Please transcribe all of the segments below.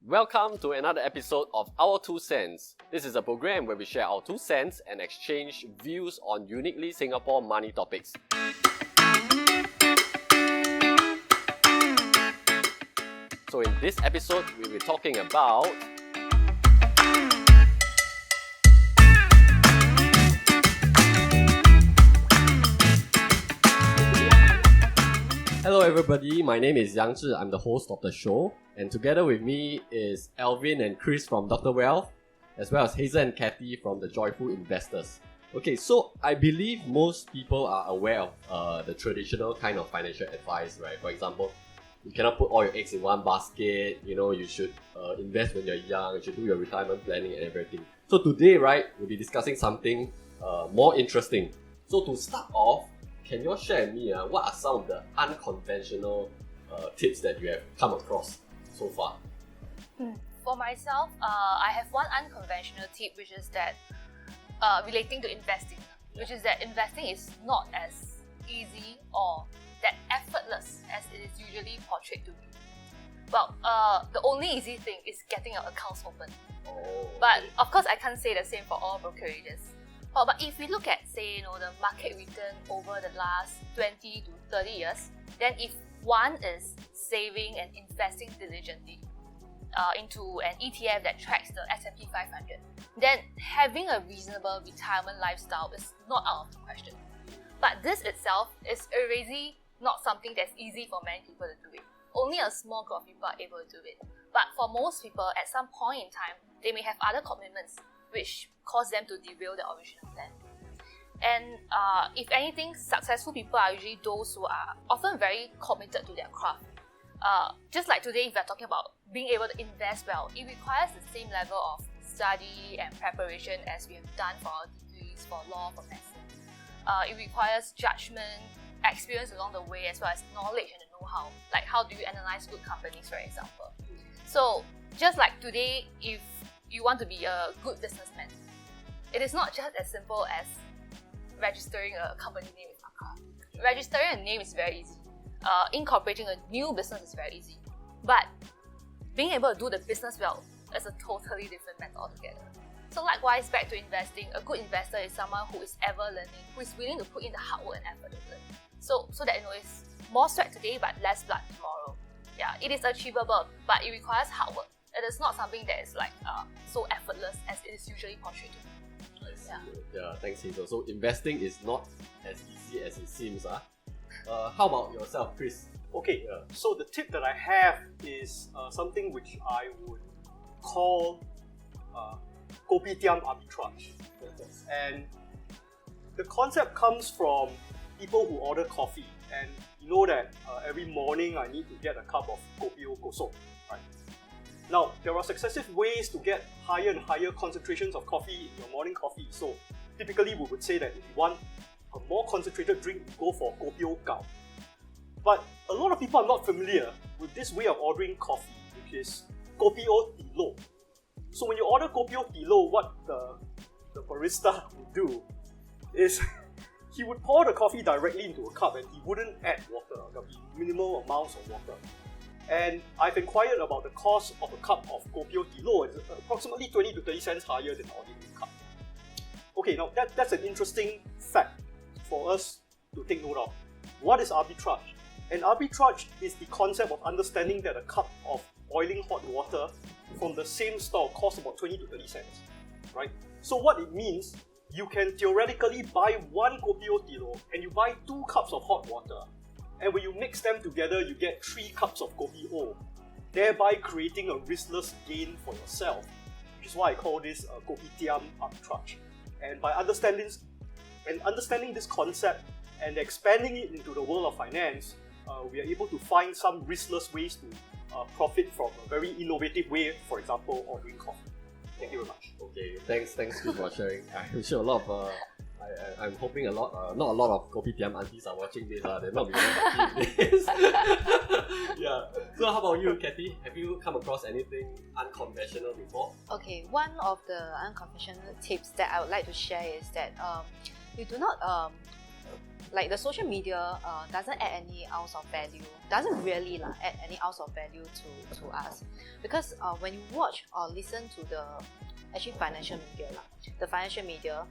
Welcome to another episode of Our 2 Cents. This is a program where we share our 2 cents and exchange views on uniquely Singapore money topics. So in this episode, we'll be talking about Hello everybody, my name is Yang Zhi, I'm the host of the show, and together with me is Alvin and Chris from Dr. Wealth, as well as Hazel and Kathy from the Joyful Investors. Okay, so I believe most people are aware of the traditional kind of financial advice, right? For example, you cannot put all your eggs in one basket, you should invest when you're young, you should do your retirement planning and everything. So today, right, we'll be discussing something more interesting. So to start off, can you all share with me what are some of the unconventional tips that you have come across so far? For myself, I have one unconventional tip, which is that relating to investing, which is that investing is not as easy or that effortless as it is usually portrayed to be. Well, the only easy thing is getting your accounts open. But of course, I can't say the same for all brokerages. But if we look at, say, the market return over the last 20 to 30 years, then if one is saving and investing diligently into an ETF that tracks the S&P 500, then having a reasonable retirement lifestyle is not out of the question. But this itself is already not something that's easy for many people to do it. Only a small group of people are able to do it. But for most people, at some point in time, they may have other commitments which cause them to derail the original plan. And if anything, successful people are usually those who are often very committed to their craft. Just like today, if we're talking about being able to invest well, it requires the same level of study and preparation as we have done for our degrees, for law, for medicine. It requires judgment, experience along the way, as well as knowledge and the know-how. Like how do you analyze good companies, for example. So just like today, if you want to be a good businessman, it is not just as simple as registering a company name with ACA. Registering a name is very easy. Incorporating a new business is very easy. But being able to do the business well is a totally different matter altogether. So likewise, back to investing, a good investor is someone who is ever learning, who is willing to put in the hard work and effort to learn. So that it's more sweat today but less blood tomorrow. Yeah, it is achievable, but it requires hard work. It is not something that is so effortless as it is usually portrayed to be. Yeah, thanks Hazel. So investing is not as easy as it seems. How about yourself, Chris? Okay, so the tip that I have is something which I would call kopitiam arbitrage. And the concept comes from people who order coffee. And you know that every morning I need to get a cup of kopi o kosong, right? Now, there are successive ways to get higher and higher concentrations of coffee in your morning coffee. So, typically we would say that if you want a more concentrated drink, you go for kopi o gao. But a lot of people are not familiar with this way of ordering coffee, which is kopi o tilo. So when you order kopi o tilo, what the barista would do is he would pour the coffee directly into a cup and he wouldn't add water. There would be minimal amounts of water. And I've inquired about the cost of a cup of kopi o tilo. It's approximately 20 to 30 cents higher than an ordinary cup. Okay, now that's an interesting fact for us to take note of. What is arbitrage? And arbitrage is the concept of understanding that a cup of boiling hot water from the same store costs about 20 to 30 cents, right? So what it means, you can theoretically buy one kopi o tilo and you buy 2 cups of hot water. And when you mix them together, you get 3 cups of kopi o, thereby creating a riskless gain for yourself, which is why I call this kopitiam arbitrage. And by understanding this concept and expanding it into the world of finance, we are able to find some riskless ways to profit from a very innovative way, for example, ordering coffee. Thank you very much. Okay, thanks for sharing. I'm sure a lot of I'm hoping not a lot of kopitiam aunties are watching this. They're not watching this. Yeah. So how about you, Kathy? Have you come across anything unconventional before? Okay, one of the unconventional tips that I would like to share is that you do not like the social media doesn't add any ounce of value, doesn't really add any ounce of value to us, because when you watch or listen to the actually financial media the financial media,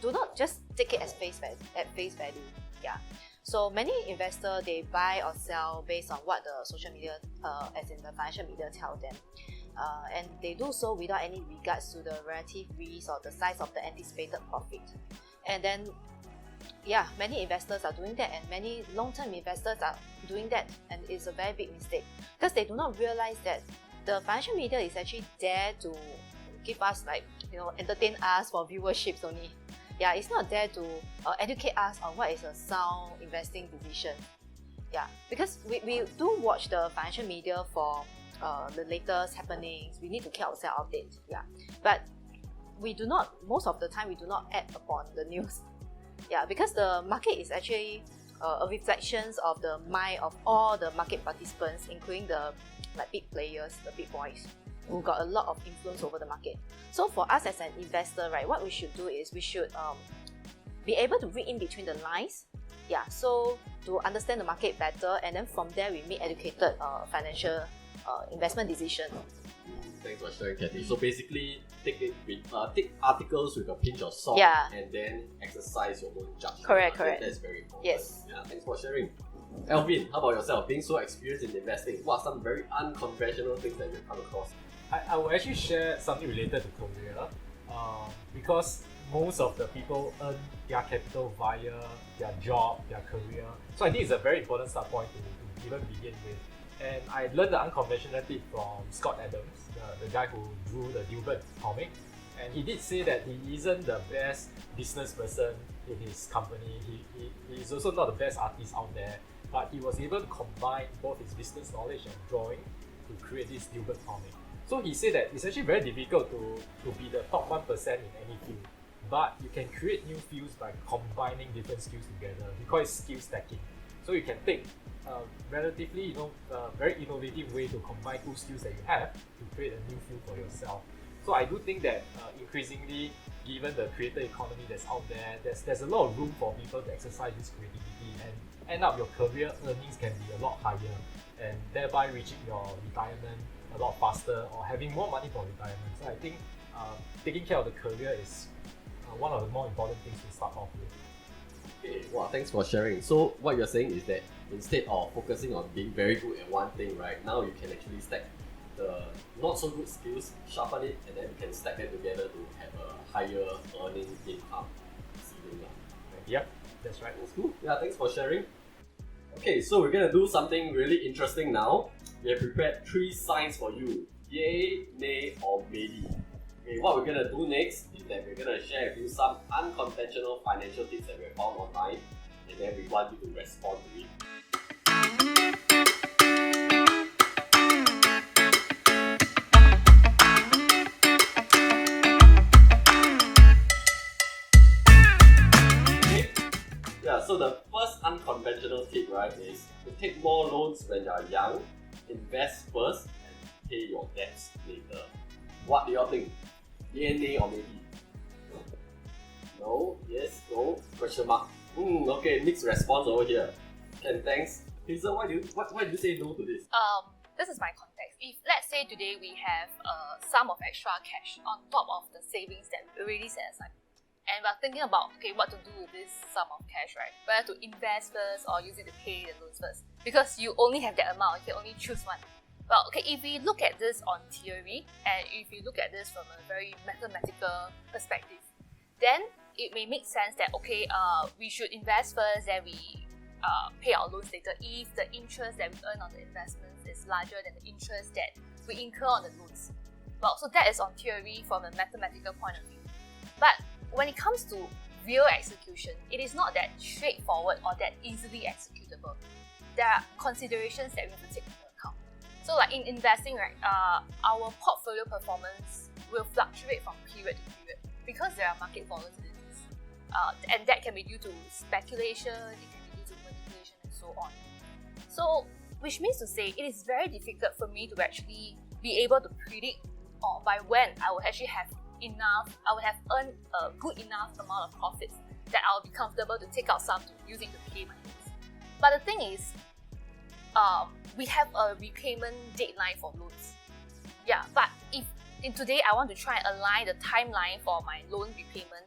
do not just take it as face value. So many investors, they buy or sell based on what the social media, as in the financial media, tell them, and they do so without any regards to the relative risk or the size of the anticipated profit. And then, many investors are doing that, and many long-term investors are doing that, and it's a very big mistake because they do not realize that the financial media is actually there to give us, entertain us for viewerships only. It's not there to educate us on what is a sound investing decision. Because we do watch the financial media for the latest happenings. We need to keep ourselves updated. But we do not, most of the time, we do not act upon the news. Because the market is actually a reflection of the mind of all the market participants, including the big players, the big boys, who got a lot of influence over the market. So for us as an investor, right, what we should do is we should be able to read in between the lines. So to understand the market better, and then from there we make educated financial investment decision. Thanks for sharing, Kathy. So basically, take articles with a pinch of salt, and then exercise your own judgment. Correct. That's very important. Yes. Thanks for sharing. Alvin, how about yourself? Being so experienced in investing, what are some very unconventional things that you've come across? I will actually share something related to career, because most of the people earn their capital via their job, their career. So I think it's a very important start point to even begin with. And I learned the unconventional tip from Scott Adams, the guy who drew the Gilbert comic. And he did say that he isn't the best business person in his company. He is also not the best artist out there, but he was able to combine both his business knowledge and drawing to create this Gilbert comic. So he said that it's actually very difficult to be the top 1% in any field, but you can create new fields by combining different skills together. We call it skill stacking. So you can take relatively, very innovative way to combine two skills that you have to create a new field for yourself. So I do think that increasingly, given the creator economy that's out there, there's a lot of room for people to exercise this creativity, and end up your career earnings can be a lot higher, and thereby reaching your retirement a lot faster or having more money for retirement. So I think taking care of the career is one of the more important things to start off with. Okay, wow, thanks for sharing. So what you're saying is that instead of focusing on being very good at one thing, right, now you can actually stack the not so good skills, sharpen it, and then you can stack them together to have a higher earning income ceiling. Yep, that's right. That's cool. Yeah, thanks for sharing. Okay, so we're gonna do something really interesting now. We have prepared 3 signs for you: yay, nay, or maybe. Okay, what we're gonna do next is that we're gonna share with you some unconventional financial tips that we have found online, and then we want you to respond to it. Okay. Yeah, so the first unconventional tip, right, is to take more loans when you're young, invest first, and pay your debts later. What do y'all think? Yay, nay, or maybe? No? Yes? No? Question mark? Okay, mixed response over here. And thanks. Hazel, why do you say no to this? This is my context. If let's say today we have a sum of extra cash on top of the savings that we already set aside, and we're thinking about what to do with this sum of cash, right? Whether to invest first or use it to pay the loans first, because you only have that amount, you can only choose one. Well, if we look at this on theory, and if we look at this from a very mathematical perspective, then it may make sense that we should invest first, then we pay our loans later if the interest that we earn on the investments is larger than the interest that we incur on the loans. Well, so that is on theory from a mathematical point of view. But when it comes to real execution, it is not that straightforward or that easily executable. There are considerations that we have to take into account. So like in investing, right, our portfolio performance will fluctuate from period to period because there are market volatilities. And that can be due to speculation, it can be due to manipulation, and so on. So, which means to say, it is very difficult for me to actually be able to predict by when I will actually have enough, I will have earned a good enough amount of profits that I'll be comfortable to take out some to use it to pay my loans. But the thing is, we have a repayment deadline for loans. Yeah, but if in today I want to try and align the timeline for my loan repayment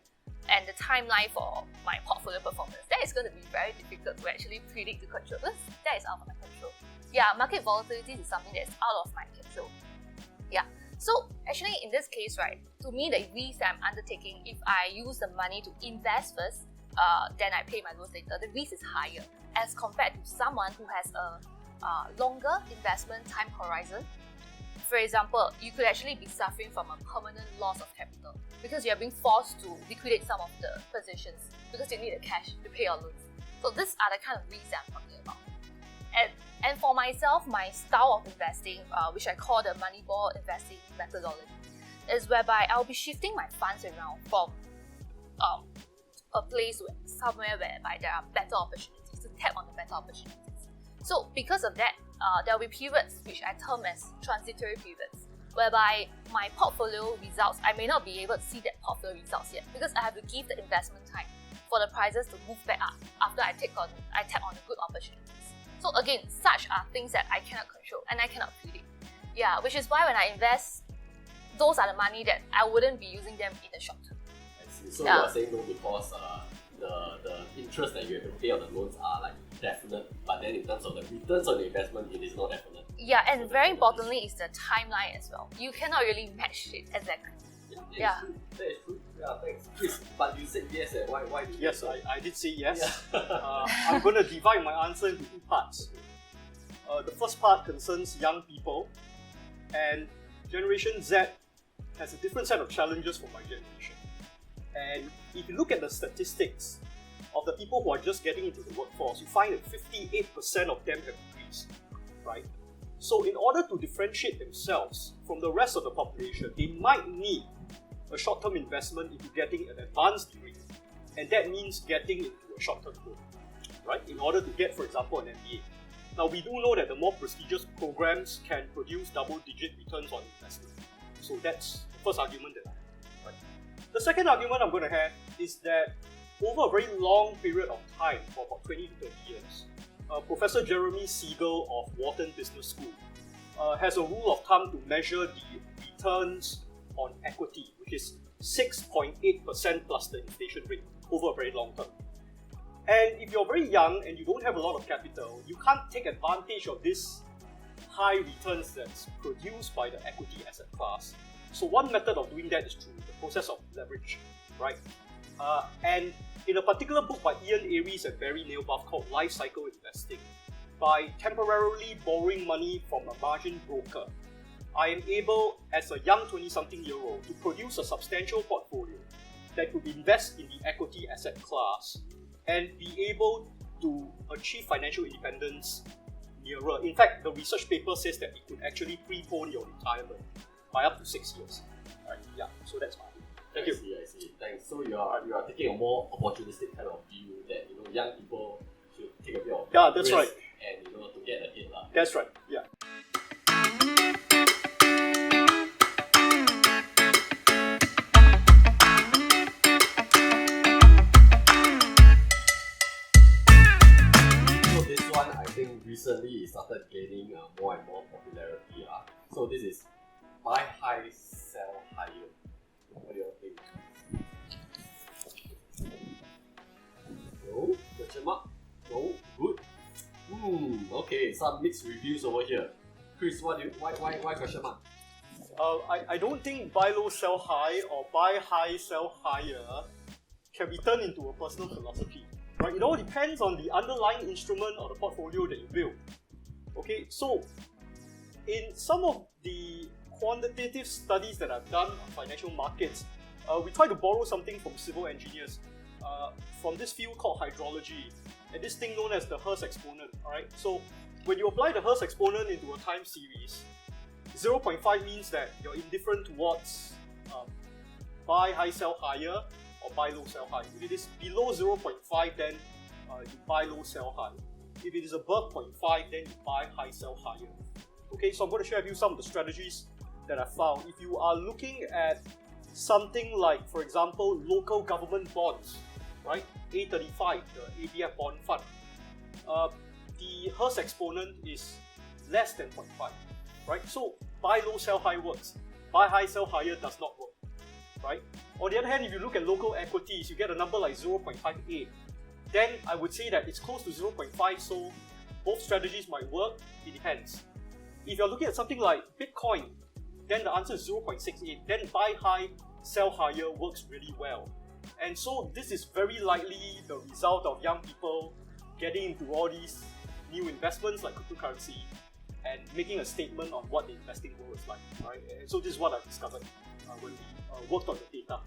and the timeline for my portfolio performance, that is going to be very difficult to actually predict to control because that is out of my control. Yeah, market volatility is something that is out of my control. Yeah, so actually in this case, right, to me the risk that I'm undertaking, if I use the money to invest first, then I pay my loans later, the risk is higher as compared to someone who has a longer investment time horizon. For example, you could actually be suffering from a permanent loss of capital because you are being forced to liquidate some of the positions because you need the cash to pay your loans. So these are the kind of risks that I'm talking about. And for myself, my style of investing, which I call the Moneyball investing methodology, is whereby I'll be shifting my funds around from a place somewhere whereby there are better opportunities, to tap on the better opportunities. So because of that, there will be periods which I term as transitory periods, whereby my portfolio results, I may not be able to see that portfolio results yet because I have to give the investment time for the prices to move back up after I tap on the good opportunities. So again, such are things that I cannot control and I cannot predict. Yeah, which is why when I invest, those are the money that I wouldn't be using them in the short term. I see. So you are saying no because the interest that you have to pay on the loans are like definite, but then in terms of the returns on the investment, it is not definite. Yeah, and very importantly is the timeline as well. You cannot really match it exactly. Yeah. That is true. Yeah, thanks. Chris, but you said yes, why did you Yes, say? I did say yes. Yeah. I'm going to divide my answer into two parts. The first part concerns young people, and Generation Z has a different set of challenges from my generation. And if you look at the statistics of the people who are just getting into the workforce, you find that 58% of them have degrees, right? So in order to differentiate themselves from the rest of the population, they might need a short-term investment into getting an advanced degree, and that means getting into a short-term loan, right? In order to get, for example, an MBA. Now, we do know that the more prestigious programs can produce double-digit returns on investment. So that's the first argument that I have, right? The second argument I'm going to have is that over a very long period of time, for about 20 to 30 years, Professor Jeremy Siegel of Wharton Business School has a rule of thumb to measure the returns on equity, which is 6.8% plus the inflation rate over a very long term. And if you're very young and you don't have a lot of capital, you can't take advantage of this high returns that's produced by the equity asset class. So one method of doing that is through the process of leverage, right? And in a particular book by Ian Aries and Barry Nailbuff called Life Cycle Investing, by temporarily borrowing money from a margin broker, I am able, as a young 20-something-year-old, to produce a substantial portfolio that could invest in the equity asset class and be able to achieve financial independence nearer. In fact, the research paper says that it could actually prepone your retirement by up to 6 years. Right? Yeah, so that's my view. Thank you. I see. Thanks. So you are taking a more opportunistic kind of view that young people should take a bit of that's risk right. and to get ahead. That's right. Yeah. Recently it started gaining more and more popularity. So this is buy high, sell higher. What do you think? No? Question mark? No? Good? Okay, some mixed reviews over here. Chris, why question mark? I don't think buy low, sell high or buy high, sell higher can be turned into a personal philosophy. Right? It all depends on the underlying instrument or the portfolio that you build. Okay, so in some of the quantitative studies that I've done on financial markets, we try to borrow something from civil engineers from this field called hydrology, and this thing known as the Hurst Exponent. Alright, so when you apply the Hurst Exponent into a time series, 0.5 means that you're indifferent towards buy high, sell higher, or buy low, sell high. If it is below 0.5, then you buy low, sell high. If it is above 0.5, then you buy high, sell higher. Okay, so I'm going to share with you some of the strategies that I found. If you are looking at something like, for example, local government bonds, right? A35, the ABF bond fund. The Hurst Exponent is less than 0.5, right? So buy low, sell high works. Buy high, sell higher does not work, right? On the other hand, if you look at local equities, you get a number like 0.58. Then I would say that it's close to 0.5, so both strategies might work. It depends. If you're looking at something like Bitcoin, then the answer is 0.68. Then buy high, sell higher works really well. And so this is very likely the result of young people getting into all these new investments like cryptocurrency and making a statement on what the investing world is like, right? And so this is what I've discovered when we worked on the data.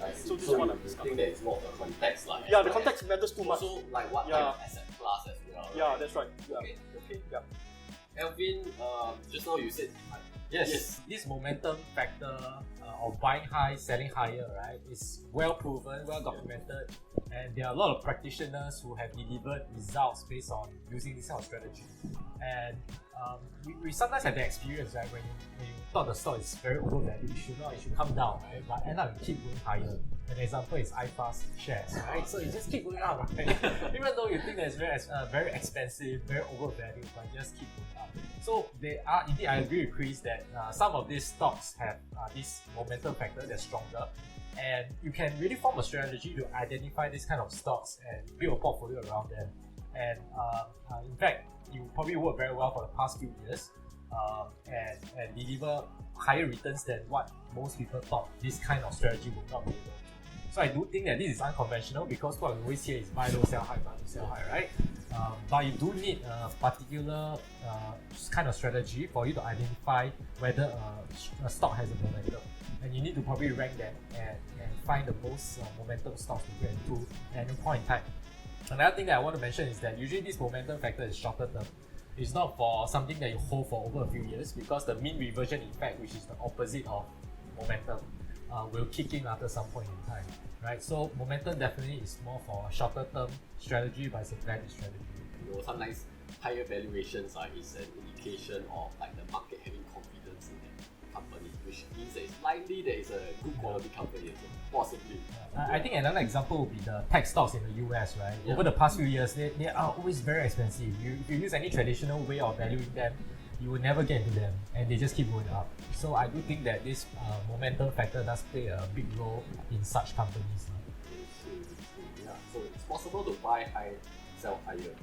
Right? So this is what I've discovered. You think that it's more of the context, like yeah, the context matters too much. Also, like what type of asset class as well. Yeah, right? that's right. Yeah. Okay. Yeah. Alvin, just now you said Yes, this momentum factor of buying high, selling higher, right, is well proven, well documented, and there are a lot of practitioners who have delivered results based on using this kind of strategy. And we sometimes have the experience, right, when you thought the stock is very overvalued, it should come down, right, but end up it keep going higher. An example is iFast shares, right? So it just keep going up, right? Even though you think that it's very expensive, very overvalued, but it just keep going up. So they are indeed, I agree with Chris that some of these stocks have this momentum factor that's stronger, and you can really form a strategy to identify these kind of stocks and build a portfolio around them. And in fact, you probably work very well for the past few years and deliver higher returns than what most people thought this kind of strategy would not be able to. So I do think that this is unconventional because what we always hear is buy low, sell high, buy low, sell high, right? But you do need a particular kind of strategy for you to identify whether a stock has a momentum. And you need to probably rank them and find the most momentum stocks to get into at any point in time. Another thing that I want to mention is that usually this momentum factor is shorter term. It's not for something that you hold for over a few years because the mean reversion effect, which is the opposite of momentum, will kick in after some point in time, right? So momentum definitely is more for a shorter term strategy, but it's a valid strategy. You know, sometimes higher valuations is an indication of like the market having confidence in the company, which means that it's likely that it's a good quality company as well, possibly. I think another example would be the tech stocks in the US, right? Yeah. Over the past few years, they are always very expensive. If you use any traditional way of valuing them, you will never get into them, and they just keep going up. So I do think that this momentum factor does play a big role in such companies. Yeah, so it's possible to buy high, sell higher.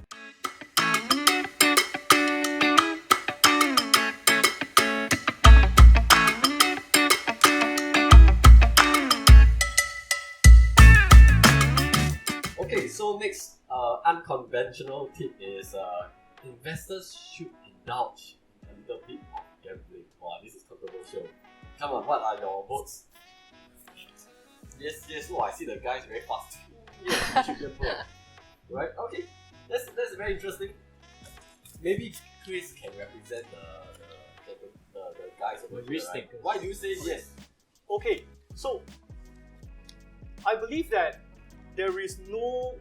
Okay, so next unconventional tip is investors should indulge a little bit of gambling. Wow, this is controversial. Come on, what are your votes? Yes, I see the guys very fast. Yes, you should gamble. Right, okay. That's very interesting. Maybe Chris can represent the guys over here, right? Why do you say yes? Okay, so I believe that there is no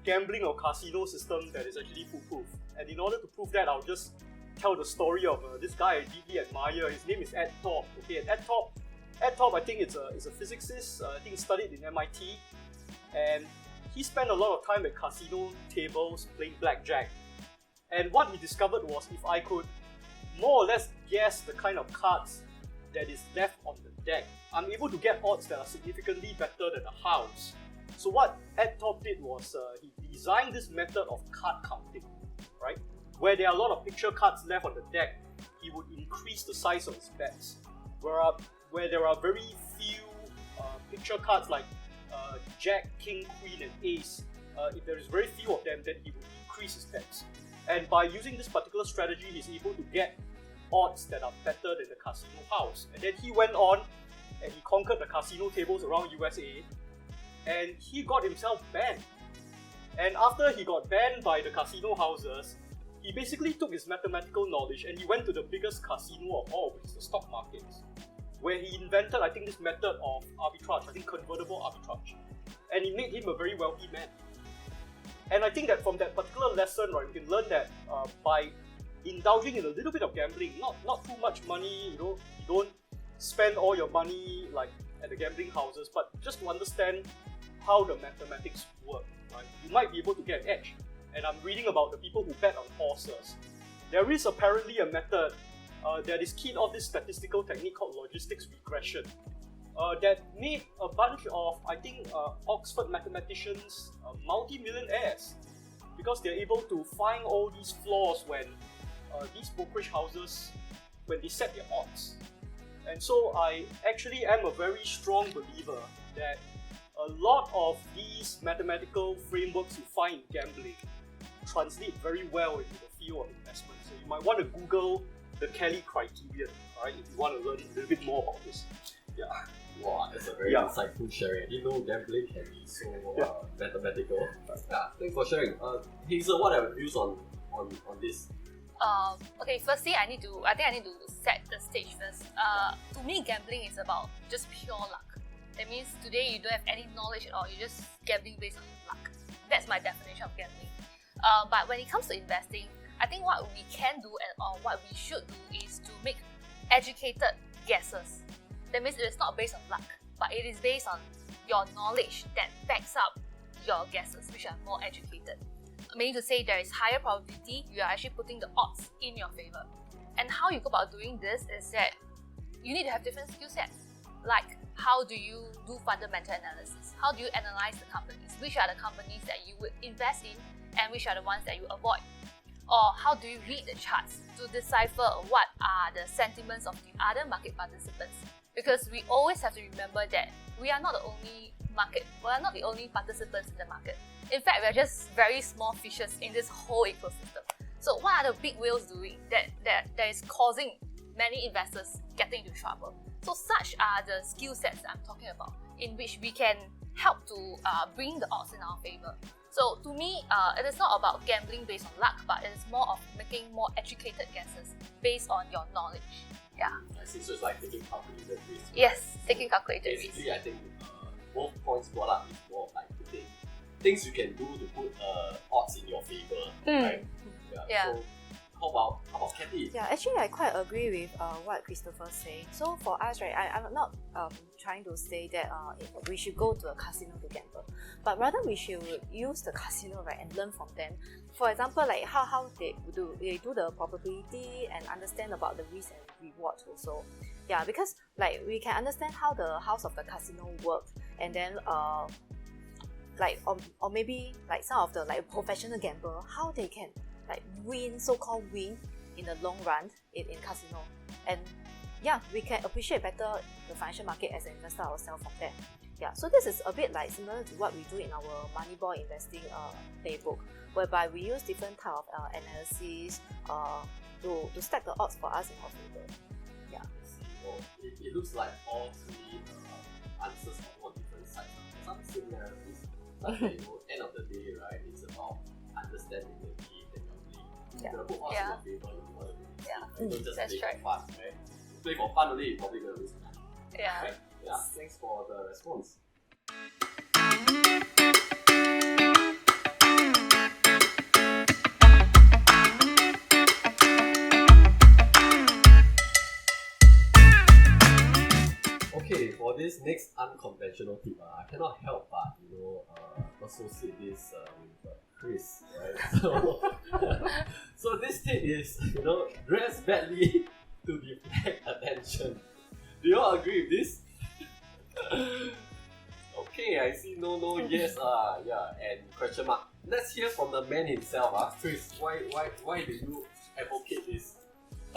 gambling or casino system that is actually foolproof. And in order to prove that, I'll just tell the story of this guy I deeply admire. His name is Ed Top. Okay, and Ed Top, I think it's a physicist. I think he studied in MIT, and he spent a lot of time at casino tables playing blackjack. And what he discovered was if I could more or less guess the kind of cards that is left on the deck, I'm able to get odds that are significantly better than a house. So what Ed Top did was he designed this method of card counting, right? Where there are a lot of picture cards left on the deck, he would increase the size of his bets. Where there are very few picture cards like Jack, King, Queen, and Ace, if there is very few of them, then he would increase his bets. And by using this particular strategy, he's able to get odds that are better than the casino house. And then he went on and he conquered the casino tables around USA, and he got himself banned. And after he got banned by the casino houses, he basically took his mathematical knowledge and he went to the biggest casino of all, which is the stock markets, where he invented, I think, this method of arbitrage, I think convertible arbitrage. And it made him a very wealthy man. And I think that from that particular lesson, right, we can learn that by indulging in a little bit of gambling, not too much money, you don't spend all your money like at the gambling houses, but just to understand how the mathematics work. Right? You might be able to get an edge. And I'm reading about the people who bet on horses. There is apparently a method that is keyed off this statistical technique called logistics regression that made a bunch of, I think, Oxford mathematicians multi-millionaires because they're able to find all these flaws when these brokerage houses, when they set their odds. And so I actually am a very strong believer that a lot of these mathematical frameworks you find in gambling translate very well into the field of investment. So you might want to Google the Kelly criterion, right, if you want to learn a little bit more about this. Yeah. Wow, that's a very insightful sharing. I didn't know gambling can be so mathematical. Yeah, thanks for sharing. Hazel, what are your views on this? Okay, firstly, I think I need to set the stage first. To me, gambling is about just pure luck. That means today you don't have any knowledge at all, you're just gambling based on luck. That's my definition of gambling. But when it comes to investing, I think what we can do or what we should do is to make educated guesses. That means it is not based on luck, but it is based on your knowledge that backs up your guesses, which are more educated. Meaning to say there is higher probability, you are actually putting the odds in your favor. And how you go about doing this is that you need to have different skill sets. Like, how do you do fundamental analysis? How do you analyze the companies? Which are the companies that you would invest in and which are the ones that you avoid? Or how do you read the charts to decipher what are the sentiments of the other market participants? Because we always have to remember that we are not the only participants in the market. In fact, we're just very small fishes in this whole ecosystem. So what are the big whales doing that is causing many investors getting into trouble? So such are the skill sets I'm talking about, in which we can help to bring the odds in our favor. So to me, it is not about gambling based on luck, but it is more of making more educated guesses based on your knowledge. Yeah. So it's like taking calculated risks. Yes, taking calculated risks. Basically, I think both points brought up is more of like putting things you can do to put odds in your favor, right? Yeah. So how about Kathy? Yeah, actually I quite agree with what Christopher said. So for us, right, I'm not trying to say that we should go to a casino to gamble, but rather we should use the casino, right, and learn from them. For example, like how they do the probability and understand about the risk and reward also. Yeah, because like we can understand how the house of the casino works, and then like or maybe like some of the like professional gambler, how they can like so-called win in the long run in casino. And yeah, we can appreciate better the financial market as an investor ourselves from there. Yeah, so this is a bit like similar to what we do in our Moneyball investing playbook, whereby we use different type of analysis to stack the odds for us in our favor. Yeah. Well, it looks like all three answers are on different sides. Some similarities, but end of the day, right, it's about understanding the game that you're playing. Yeah. You're gonna put odds in your favor if you want to win. Yeah. You don't just That's play right. for fun, right? You play for fun only, you're probably gonna lose money. Yeah. Right? Yeah. Thanks for the response. Okay, for this next unconventional tip, I cannot help but associate this with Chris, right? So this tip is dress badly to deflect attention. Do you all agree with this? Okay, I see no, yes, yeah, and question mark. Let's hear from the man himself, Chris. Why do you advocate this?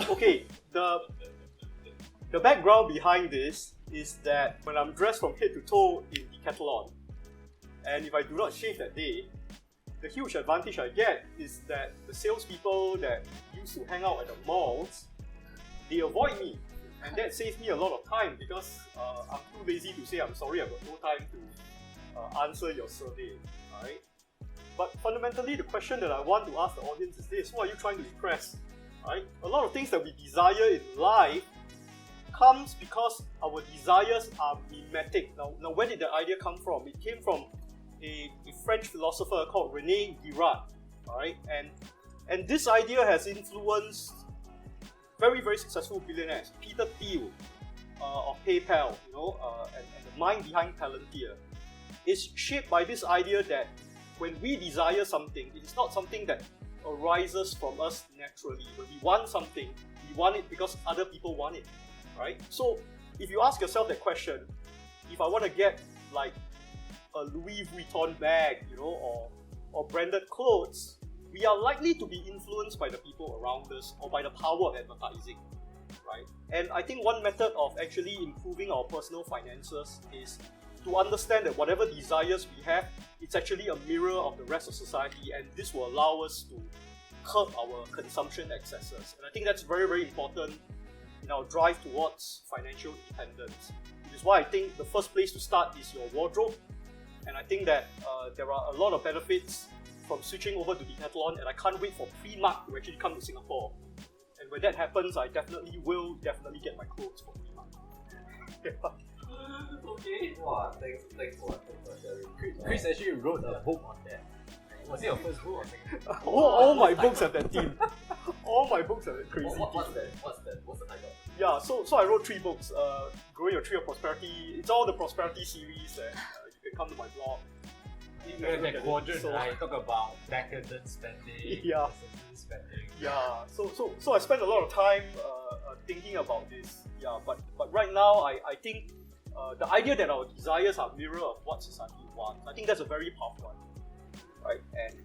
Okay, the background behind this is that when I'm dressed from head to toe in Decathlon, and if I do not shave that day, the huge advantage I get is that the salespeople that used to hang out at the malls, they avoid me. And that saves me a lot of time because I'm too lazy to say I'm sorry, I've got no time to answer your survey, right? But fundamentally, the question that I want to ask the audience is this: who are you trying to impress, right? A lot of things that we desire in life comes because our desires are mimetic. Now where did the idea come from? It came from a French philosopher called René Girard, right? And this idea has influenced very, very successful billionaires. Peter Thiel of PayPal, and the mind behind Palantir. is shaped by this idea that when we desire something, it is not something that arises from us naturally. When we want something, we want it because other people want it, right? So if you ask yourself that question, if I want to get like a Louis Vuitton bag, or branded clothes, we are likely to be influenced by the people around us or by the power of advertising, right? And I think one method of actually improving our personal finances is to understand that whatever desires we have, it's actually a mirror of the rest of society, and this will allow us to curb our consumption excesses. And I think that's very, very important in our drive towards financial independence. Which is why I think the first place to start is your wardrobe. And I think that there are a lot of benefits from switching over to Decathlon, and I can't wait for Primark to actually come to Singapore. And when that happens, I will definitely get my clothes from Primark. Okay. Wow, thanks for sharing. Chris actually wrote a book on that. Was it your first book or second? all my books have that theme. All my books have that crazy What's theme. that? What's the title? Yeah, so I wrote 3 books. Growing Your Tree of Prosperity. It's all the prosperity series, and you can come to my blog. In that quadrant, I talk about decadent spending, Yeah. necessary spending. Yeah, so I spend a lot of time thinking about this. Yeah, but right now I think the idea that our desires are mirror of what society wants, I think that's a very powerful one, right? And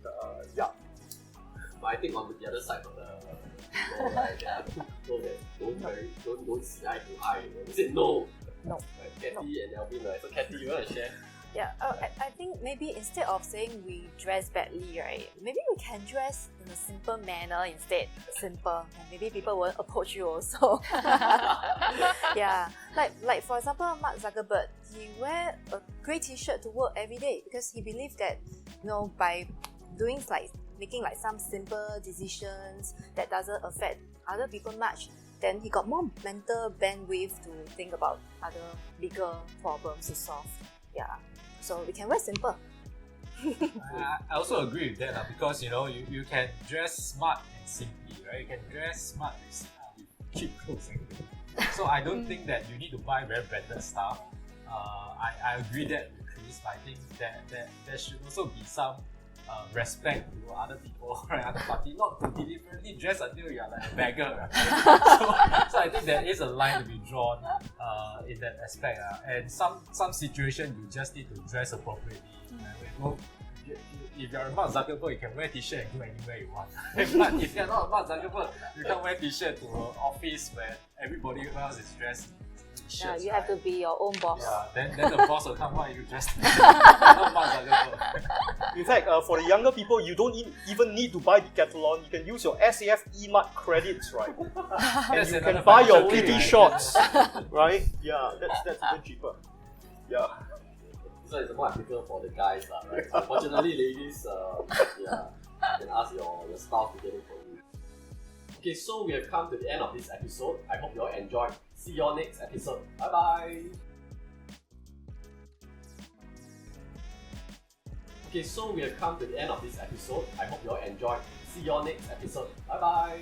yeah. But I think on the other side of the right, there are 2 people that don't see eye to eye. They say no. No. Right, Kathy and Alvin, right? So Kathy, you want to share? Yeah, I think maybe instead of saying we dress badly, right, maybe we can dress in a simple manner instead. Simple, and maybe people won't approach you also. Yeah, like for example, Mark Zuckerberg, he wear a grey t-shirt to work every day because he believed that, by doing making some simple decisions that doesn't affect other people much, then he got more mental bandwidth to think about other bigger problems to solve. Yeah. So we can wear simple. I also agree with that because you can dress smart and simply, right? You can dress smart with cheap clothes. So I don't think that you need to buy very branded stuff. I agree that with Chris, but I think that there should also be some respect to other people, right? Other party, not to deliberately dress until you are like a beggar, right? So I think there is a line to be drawn in that aspect, and some situation you just need to dress appropriately. Right? If you're a Mark Zuckerberg, you can wear t-shirt and go anywhere you want. But if you're not a Mark Zuckerberg, you can't wear t-shirt to an office where everybody else is dressed. Yeah, you have to be your own boss. Yeah, then the boss will come, why are you dressed? Not Mark Zuckerberg. In fact, for the younger people, you don't even need to buy Decathlon. You can use your SAF E-Mart credits, right? And you can buy your PT shorts, right? Yeah, that's even cheaper. Yeah. So it's more applicable for the guys, right? Unfortunately, ladies, you can ask your spouse to get it for you. Okay, so we have come to the end of this episode. I hope you all enjoyed. See you all next episode. Bye bye. Okay, so we have come to the end of this episode. I hope you all enjoyed. See you all next episode. Bye bye.